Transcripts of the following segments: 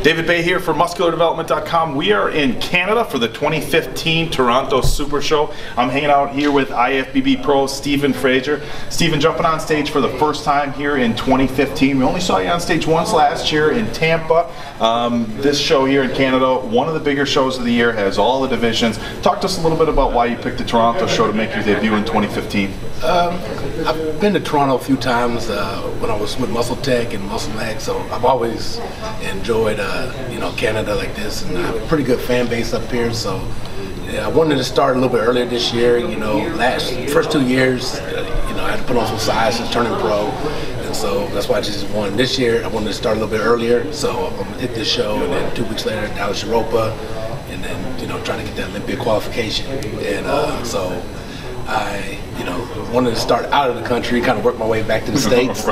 David Bay here for MuscularDevelopment.com. We are in Canada for the 2015 Toronto Super Show. I'm hanging out here with IFBB Pro Stephen Frazier. Stephen, jumping on stage for the first time here in 2015. We only saw you on stage once last year in Tampa. This show here in Canada, one of the bigger shows of the year, has all the divisions. Talk to us a little bit about why you picked the Toronto show to make your debut in 2015. I've been to Toronto a few times when I was with Muscle Tech and Muscle Mag, so I've always enjoyed Canada like this, and I have a pretty good fan base up here. So I wanted to start a little bit earlier this year. First 2 years, I had to put on some size since turning pro, and so that's why I just won. This year I wanted to start a little bit earlier, so I'm gonna hit this show, and then 2 weeks later Dallas Europa, and then trying to get that Olympia qualification, and so I wanted to start out of the country, kind of work my way back to the States.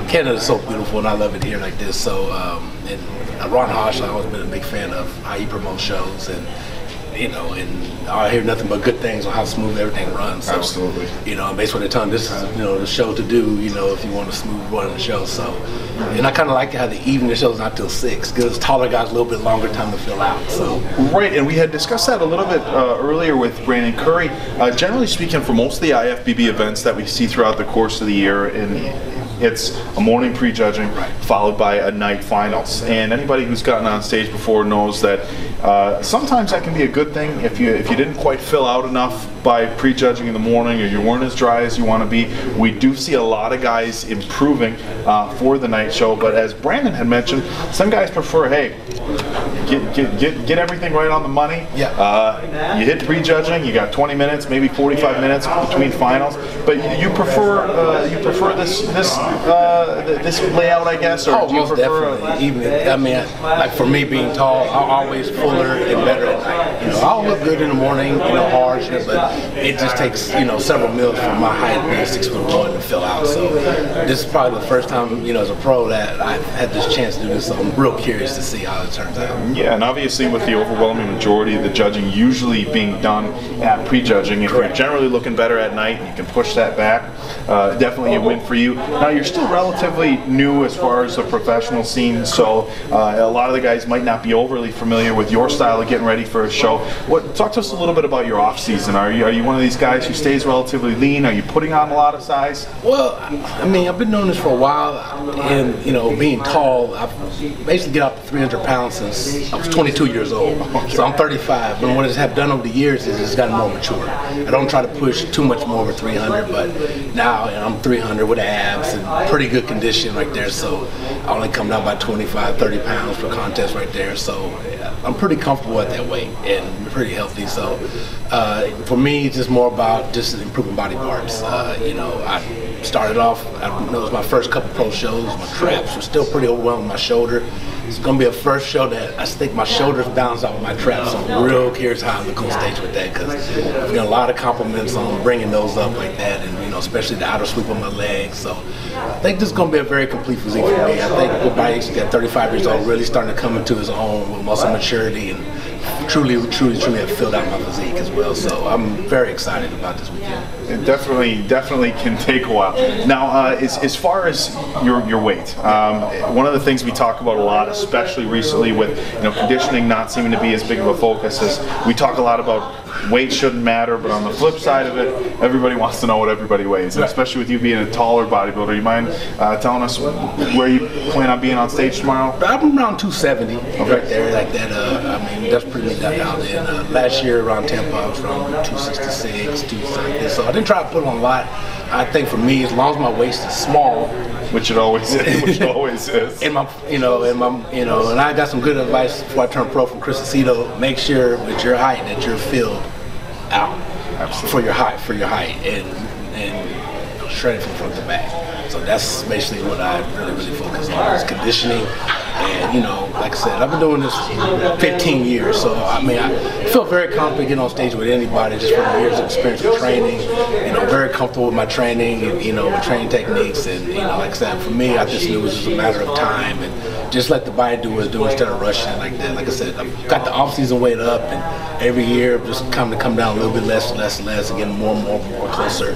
Canada's so beautiful, and I love it here like this. So, and Ron Hosh, I've always been a big fan of how he promotes shows, and I hear nothing but good things on how smooth everything runs. So, absolutely. Basically the time, this is the show to do. If you want a smooth run of the show. So, and I kind of like how the evening show's not till 6, because taller guys a little bit longer time to fill out. So right, and we had discussed that a little bit earlier with Brandon Curry. Generally speaking, for most of the IFBB events that we see throughout the course of the year, it's a morning prejudging followed by a night finals. And anybody who's gotten on stage before knows that sometimes that can be a good thing if you didn't quite fill out enough by prejudging in the morning, or you weren't as dry as you want to be. We do see a lot of guys improving for the night show, but as Brandon had mentioned, some guys prefer, hey, get everything right on the money. Yeah. You hit prejudging, you got 20 minutes, maybe 45 minutes between finals, but you prefer this layout, I guess, or do you most prefer definitely. Like for me being tall, I'm always fuller and better at night. I'll look good in the morning, hard, but it just takes several meals for my height, being 6'1", to fill out. So this is probably the first time as a pro that I've had this chance to do this. So I'm real curious to see how it turns out. Yeah, and obviously with the overwhelming majority of the judging usually being done at prejudging, if you're generally looking better at night, you can push that back. Definitely a win for you. Now you're still relatively new as far as the professional scene, so a lot of the guys might not be overly familiar with your style of getting ready for a show. Talk to us a little bit about your off season. Are you one of these guys who stays relatively lean? Are you putting on a lot of size? Well, I've been doing this for a while, and being tall, I've basically get up to 300 pounds since I was 22 years old. So I'm 35, but what I have done over the years is it's gotten more mature. I don't try to push too much more over 300, but now I'm 300 with abs and pretty good condition right there, so I only come down by 25, 30 pounds per contest right there, so I'm pretty comfortable at that weight and pretty healthy. So for me, it's just more about just improving body parts. I started off, it was my first couple pro shows, my traps were still pretty overwhelmed with my shoulder. It's going to be a first show that I think my shoulders bounce off my traps, so I'm real curious how I look on stage with that, because I've got a lot of compliments on bringing those up like that, and especially the outer sweep of my legs. So I think this is going to be a very complete physique for me. I think everybody's at 35 years old really starting to come into his own with muscle maturity, and truly have filled out my physique as well. So I'm very excited about this weekend. It definitely can take a while. Now, as far as your weight, one of the things we talk about a lot, especially recently with conditioning not seeming to be as big of a focus, is we talk a lot about weight shouldn't matter, but on the flip side of it, everybody wants to know what everybody weighs, and especially with you being a taller bodybuilder. You mind telling us where you plan on being on stage tomorrow? I'm around 270, right there, like that. That's pretty much dialed in. Last year around Tampa, I was around 266, 270. So I didn't try to put on a lot. I think for me, as long as my waist is small, which it always is, and and I got some good advice before I turned pro from Chris Aceto. Make sure with your height that you're filled out for your height, and shredded from front to back. So that's basically what I really focus on, is conditioning And, you know, like I said, I've been doing this 15 years, so I mean, I feel very confident getting on stage with anybody just from years of experience with training. You know, very comfortable with my training, and, you know, with training techniques. And, you know, like I said, for me, I just knew it was just a matter of time and just let the body do what it do instead of rushing it like that. Like I said, I've got the off-season weight up, and every year just come down a little bit less and getting more closer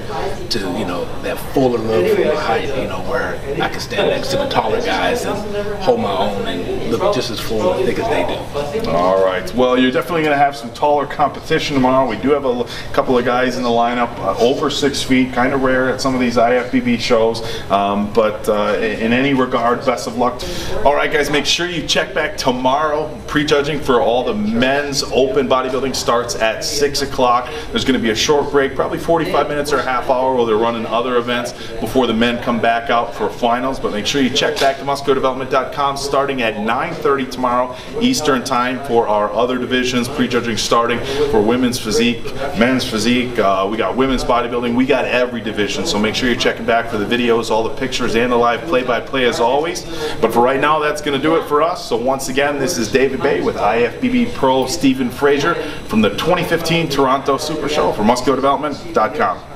to, you know, that fuller look for my height, you know, where I can stand next to the taller guys and hold my own and look just as full and thick as they do. All right. Well, you're definitely going to have some taller competition tomorrow. We do have a couple of guys in the lineup over 6 feet, kind of rare at some of these IFBB shows, but in any regard, best of luck. All right, guys, make sure you check back tomorrow. Prejudging for all the men's open bodybuilding starts at 6 o'clock. There's going to be a short break, probably 45 minutes or a half hour, while they're running other events before the men come back out for finals. But make sure you check back to musculardevelopment.com starting at 9:30 tomorrow Eastern time for our other divisions. Prejudging starting for women's physique, men's physique. We got women's bodybuilding. We got every division. So make sure you're checking back for the videos, all the pictures, and the live play-by-play as always. But for right now, that's going to do it for us. So once again, this is David Bay with IFBB Pro Stephen Frazier from the 2015 Toronto Super Show for musculardevelopment.com.